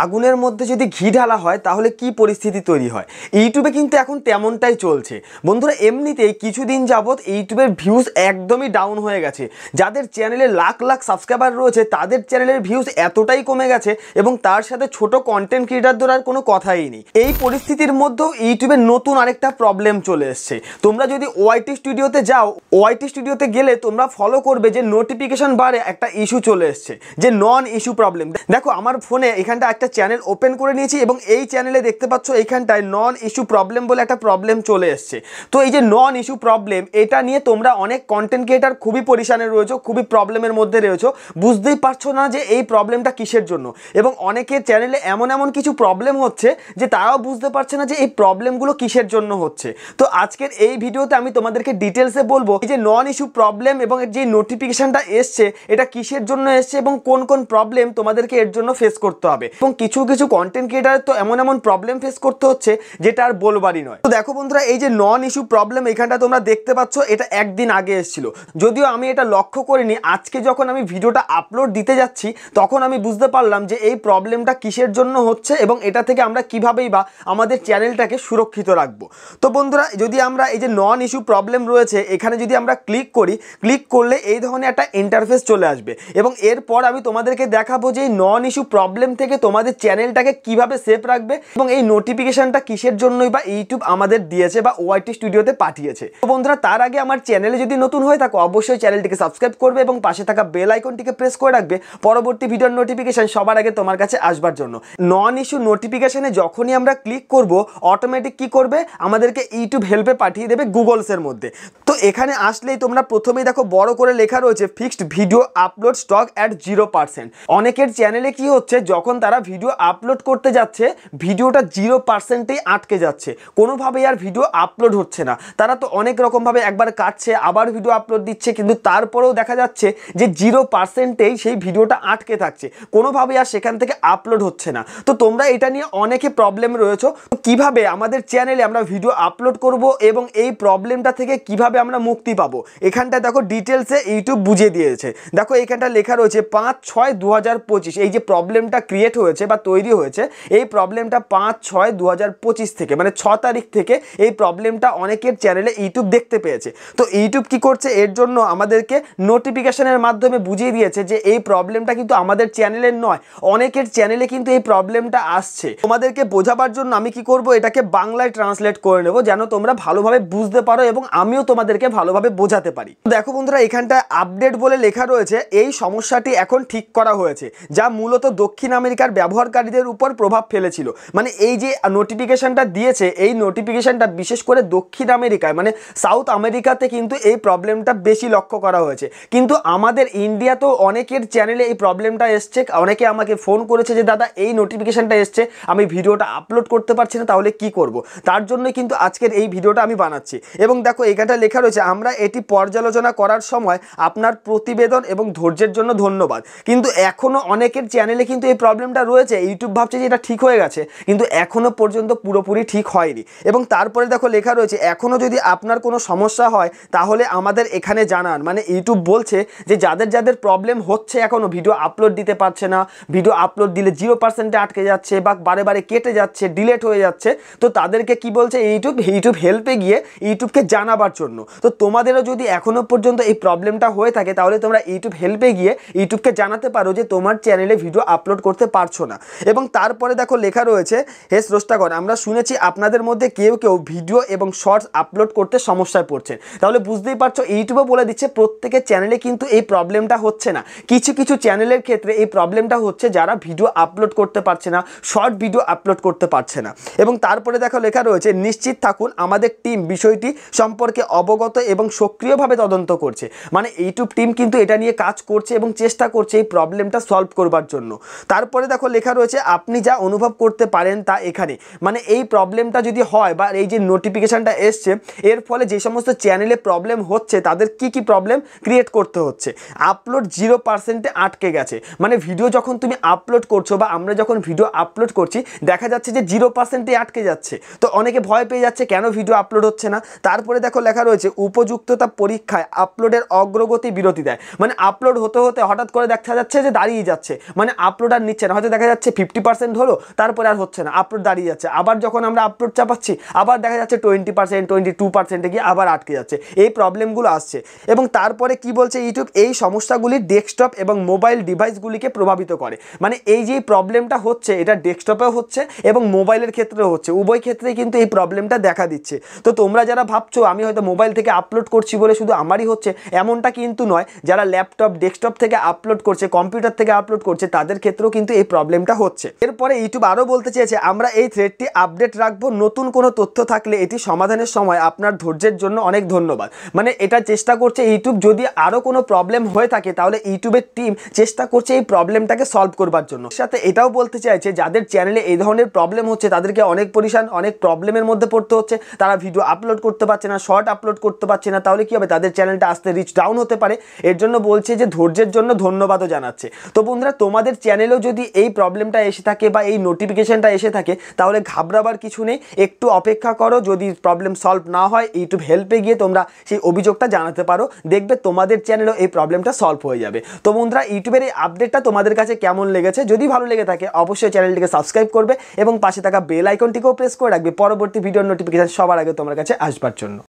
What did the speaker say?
আগুনের মধ্যে যদি ঘি ঢালা হয় তাহলে কি পরিস্থিতি তৈরি হয়। ইউটিউবে কিন্তু এখন তেমনটাই চলছে বন্ধুরা। এমনিতেই কিছুদিন যাবত ইউটিউবের ভিউজ একদমই ডাউন হয়ে গেছে। যাদের চ্যানেলে লাখ লাখ সাবস্ক্রাইবার রয়েছে তাদের চ্যানেলের ভিউজ এতটাই কমে গেছে এবং তার সাথে ছোট কন্টেন্ট ক্রিয়েটারদের আর কোনো কথাই নেই। এই পরিস্থিতির মধ্যেও ইউটিউবের নতুন আরেকটা প্রবলেম চলে এসছে। তোমরা যদি ওয়াইটি স্টুডিওতে যাও, ওয়াইটি স্টুডিওতে গেলে তোমরা ফলো করবে যে নোটিফিকেশন বারে একটা ইস্যু চলে এসছে, যে নন ইস্যু প্রবলেম। দেখো আমার ফোনে এখানটা একটা চ্যানেল ওপেন করে নিয়েছি এবং এই চ্যানেলে দেখতে পাচ্ছ এইখানটায় নন ইস্যু প্রবলেম বলে একটা প্রবলেম চলে এসছে। তো এই যে নন ইস্যু প্রবলেম, এটা নিয়ে তোমরা অনেক কন্টেন্ট ক্রিয়েটার খুবই পরিশানে রয়েছো, খুবই প্রবলেমের মধ্যে রয়েছো, বুঝতেই পারছো না যে এই প্রবলেমটা কিসের জন্য। এবং অনেকের চ্যানেলে এমন এমন কিছু প্রবলেম হচ্ছে যে তারাও বুঝতে পারছে না যে এই প্রবলেমগুলো কিসের জন্য হচ্ছে। তো আজকের এই ভিডিওতে আমি তোমাদেরকে ডিটেলসে বলবো এই যে নন ইস্যু প্রবলেম এবং যে নোটিফিকেশনটা এসছে এটা কিসের জন্য এসছে এবং কোন কোন প্রবলেম তোমাদেরকে এর জন্য ফেস করতে হবে। এবং কিছু কিছু কন্টেন্ট ক্রিয়েটার তো এমন এমন প্রবলেম ফেস করতে হচ্ছে যেটা আর বলবারই নয়। তো দেখো বন্ধুরা, এই যে নন ইস্যু প্রবলেম এখানটা তোমরা দেখতে পাচ্ছ, এটা একদিন আগে এসেছিল। যদিও আমি এটা লক্ষ্য করিনি, আজকে যখন আমি ভিডিওটা আপলোড দিতে যাচ্ছি তখন আমি বুঝতে পারলাম যে এই প্রবলেমটা কিসের জন্য হচ্ছে এবং এটা থেকে আমরা কিভাবেই বা আমাদের চ্যানেলটাকে সুরক্ষিত রাখবো। তো বন্ধুরা, যদি আমরা এই যে নন ইস্যু প্রবলেম রয়েছে এখানে যদি আমরা ক্লিক করি, ক্লিক করলে এই ধরনের একটা ইন্টারফেস চলে আসবে এবং এরপর আমি তোমাদেরকে দেখাবো যে এই নন ইস্যু প্রবলেম থেকে তোমাদের চ্যানেলটাকে কিভাবে সেভ রাখবে এবং এই নোটিফিকেশনটা কিসের জন্যই বা ইউটিউব আমাদের দিয়েছে বা ওয়াইটি স্টুডিওতে পাঠিয়েছে। তো বন্ধুরা, তার আগে আমার চ্যানেলে যদি নতুন হয়ে থাকো অবশ্যই চ্যানেলটিকে সাবস্ক্রাইব করবে এবং পাশে থাকা বেল আইকনটিকে প্রেস করে রাখবে পরবর্তী ভিডিওর নোটিফিকেশন সবার আগে তোমার কাছে আসবার জন্য। নন ইস্যু নোটিফিকেশনে যখনই আমরা ক্লিক করব অটোমেটিক কি করবে, আমাদেরকে ইউটিউব হেল্পে পাঠিয়ে দেবে গুগলসের মধ্যে। তো এখানে আসলেই তোমরা প্রথমেই দেখো বড় করে লেখা রয়েছে fixed video upload stock at 0%। অনেকের চ্যানেলে কি হচ্ছে, যখন তারা ভিডিও আপলোড করতে যাচ্ছে ভিডিওটা 0%এই আটকে যাচ্ছে, কোনোভাবেই আর ভিডিও আপলোড হচ্ছে না। তারা তো অনেক রকমভাবে একবার কাটছে আবার ভিডিও আপলোড দিচ্ছে, কিন্তু তারপরেও দেখা যাচ্ছে যে 0%এই সেই ভিডিওটা আটকে থাকছে, কোনোভাবেই আর সেখান থেকে আপলোড হচ্ছে না। তো তোমরা এটা নিয়ে অনেকে প্রবলেম রয়েছো, কিভাবে আমাদের চ্যানেলে আমরা ভিডিও আপলোড করব এবং এই প্রবলেমটা থেকে কিভাবে আমরা মুক্তি পাবো এখানটা দেখো ডিটেলসে ইউটিউব বুঝিয়ে দিয়েছে। দেখো এখানটা লেখা রয়েছে 5/6/2025। এই যে প্রবলেমটা ক্রিয়েট হয়েছে বা তৈরি হয়েছে, এই প্রবলেমটা 5/6/2025 থেকে মানে 6 তারিখ থেকে এই প্রবলেমটা অনেকের চ্যানেলে ইউটিউব দেখতে পেয়েছে। তো ইউটিউব কি করছে, এর জন্য আমাদেরকে নোটিফিকেশনের মাধ্যমে বুঝিয়ে দিয়েছে যে এই প্রবলেমটা কিন্তু আমাদের চ্যানেলের নয়, অনেকের চ্যানেলে কিন্তু এই প্রবলেমটা আসছে। তোমাদেরকে বোঝাবার জন্য আমি কি করব, এটাকে বাংলায় ট্রান্সলেট করে নেব যেন তোমরা ভালোভাবে বুঝতে পারো এবং আমিও তোমাদেরকে ভালোভাবে বোঝাতে পারি। দেখো বন্ধুরা, এখানটা আপডেট বলে লেখা রয়েছে এই সমস্যাটি এখন ঠিক করা হয়েছে, যা মূলত দক্ষিণ আমেরিকার ব্যবহারকারীদের উপর প্রভাব ফেলেছিল। মানে এই যে নোটিফিকেশনটা দিয়েছে, এই নোটিফিকেশনটা বিশেষ করে দক্ষিণ আমেরিকায় মানে সাউথ আমেরিকাতে কিন্তু এই প্রবলেমটা বেশি লক্ষ্য করা হয়েছে। কিন্তু আমাদের ইন্ডিয়াতেও অনেকের চ্যানেলে এই প্রবলেমটা এসছে। অনেকে আমাকে ফোন করেছে যে দাদা এই নোটিফিকেশনটা এসছে, আমি ভিডিওটা আপলোড করতে পারছি না, তাহলে কি করব। তার জন্যই কিন্তু আজকের এই ভিডিওটা আমি বানাচ্ছি। এবং দেখো এখানটা লেখা রয়েছে আমরা এটি পর্যালোচনা করার সময় আপনার প্রতিবেদন এবং ধৈর্যের জন্য ধন্যবাদ। কিন্তু এখনও অনেকের চ্যানেলে কিন্তু এই প্রবলেমটা রয়েছে, ইউটিউব ভাবছে যে এটা ঠিক হয়ে গেছে, কিন্তু এখনও পর্যন্ত পুরোপুরি ঠিক হয়নি। এবং তারপরে দেখো লেখা রয়েছে এখনও যদি আপনার কোনো সমস্যা হয় তাহলে আমাদের এখানে জানান। মানে ইউটিউব বলছে যে যাদের যাদের প্রবলেম হচ্ছে এখনও ভিডিও আপলোড দিতে পারছে না, ভিডিও আপলোড দিলে 0%-এ আটকে যাচ্ছে বা বারে বারে কেটে যাচ্ছে, ডিলেট হয়ে যাচ্ছে, তো তাদেরকে কি বলছে ইউটিউব হেল্পে গিয়ে ইউটিউবকে জানাবার জন্য। তো তোমাদেরও যদি এখনও পর্যন্ত এই প্রবলেমটা হয়ে থাকে তাহলে তোমরা ইউটিউব হেল্পে গিয়ে ইউটিউবকে জানাতে পারো যে তোমার চ্যানেলে ভিডিও আপলোড করতে পারছো না। এবং তারপরে দেখো লেখা রয়েছে হে স্রষ্টাগণ, আমরা শুনেছি আপনাদের মধ্যে কেউ কেউ ভিডিও এবং শর্টস আপলোড করতে সমস্যায় পড়ছেন। তাহলে বুঝতেই পারছো ইউটিউবও বলে দিচ্ছে প্রত্যেকের চ্যানেলে কিন্তু এই প্রবলেমটা হচ্ছে না, কিছু কিছু চ্যানেলের ক্ষেত্রে এই প্রবলেমটা হচ্ছে যারা ভিডিও আপলোড করতে পারছে না, শর্ট ভিডিও আপলোড করতে পারছে না। এবং তারপরে দেখো লেখা রয়েছে নিশ্চিত থাকুন আমাদের টিম বিষয়টি সম্পর্কে অবগত এবং সক্রিয়ভাবে তদন্ত করছে। মানে ইউটিউব টিম কিন্তু এটা নিয়ে কাজ করছে এবং চেষ্টা করছে এই প্রবলেমটা সলভ করবার জন্য। তারপরে দেখো লেখা রয়েছে আপনি যা অনুভব করতে পারেন তা এখানে। মানে এই প্রবলেমটা যদি হয় বা এই যে নোটিফিকেশনটা এসছে এর ফলে যে সমস্ত চ্যানেলে প্রবলেম হচ্ছে তাদের কি কি প্রবলেম ক্রিয়েট করতে হচ্ছে। আপলোড 0%-এ আটকে গেছে, মানে ভিডিও যখন তুমি আপলোড করছো বা আমরা যখন ভিডিও আপলোড করছি দেখা যাচ্ছে যে 0%-এ আটকে যাচ্ছে। তো অনেকে ভয় পেয়ে যাচ্ছে কেন ভিডিও আপলোড হচ্ছে না। তারপরে দেখো লেখা রয়েছে উপযুক্ততা পরীক্ষায় আপলোডের অগ্রগতি বিরতি দেয়। মানে আপলোড হতে হতে হঠাৎ করে দেখা যাচ্ছে যে দাঁড়িয়ে যাচ্ছে, মানে আপলোড আর নিচ্ছে না। হয়তো দেখা দেখা যাচ্ছে 50% হলো, তারপরে আর হচ্ছে না, আপলোড দাঁড়িয়ে যাচ্ছে। আবার যখন আমরা আপলোড চাপাচ্ছি আবার দেখা যাচ্ছে 20%, 22%-এ গিয়ে আবার আটকে যাচ্ছে। এই প্রবলেমগুলো আসছে। এবং তারপরে কি বলছে ইউটিউব, এই সমস্যাগুলি ডেস্কটপ এবং মোবাইল ডিভাইসগুলিকে প্রভাবিত করে। মানে এই যে প্রবলেমটা হচ্ছে এটা ডেস্কটপেও হচ্ছে এবং মোবাইলের ক্ষেত্রেও হচ্ছে, উভয় ক্ষেত্রেই কিন্তু এই প্রবলেমটা দেখা দিচ্ছে। তো তোমরা যারা ভাবছো আমি হয়তো মোবাইল থেকে আপলোড করছি বলে শুধু আমারই হচ্ছে, এমনটা কিন্তু নয়। যারা ল্যাপটপ ডেস্কটপ থেকে আপলোড করছে, কম্পিউটার থেকে আপলোড করছে, তাদের ক্ষেত্রেও কিন্তু এই প্রবলেমটা হচ্ছে। এরপরে ইউটিউব আরও বলতে চেয়েছে, আমরা এই থ্রেডটি আপডেট রাখবো, নতুন কোনো তথ্য থাকলে এটি সমাধানের সময় আপনার ধৈর্যের জন্য অনেক ধন্যবাদ। মানে এটা চেষ্টা করছে ইউটিউব, যদি আরও কোনো প্রবলেম হয়ে থাকে তাহলে ইউটিউবের টিম চেষ্টা করছে এই প্রবলেমটাকে সলভ করবার জন্য। সাথে এটাও বলতে চাইছে যাদের চ্যানেলে এই ধরনের প্রবলেম হচ্ছে তাদেরকে অনেক পরিশান, অনেক প্রবলেমের মধ্যে পড়তে হচ্ছে, তারা ভিডিও আপলোড করতে পারছে না, শর্ট আপলোড করতে পারছে না, তাহলে কি হবে, তাদের চ্যানেলটা আস্তে রিচ ডাউন হতে পারে। এর জন্য বলছে যে ধৈর্যের জন্য ধন্যবাদও জানাচ্ছে। তো বন্ধুরা, তোমাদের চ্যানেলেও যদি এই প্রবলেমটা এসে থাকে বা এই নোটিফিকেশনটা এসে থাকে তাহলে ঘাবড়াবার কিছু নেই, একটু অপেক্ষা করো। যদি প্রবলেম সলভ না হয় ইউটিউব হেল্পে গিয়ে তোমরা সেই অভিযোগটা জানাতে পারো, দেখবে তোমাদের চ্যানেলেও এই প্রবলেমটা সলভ হয়ে যাবে। তো বন্ধুরা, ইউটিউবের এই আপডেটটা তোমাদের কাছে কেমন লেগেছে? যদি ভালো লেগে থাকে অবশ্যই চ্যানেলটিকে সাবস্ক্রাইব করবে এবং পাশে থাকা বেল আইকনটিকেও প্রেস করে রাখবে পরবর্তী ভিডিওর নোটিফিকেশন সবার আগে তোমার কাছে আসবার জন্য।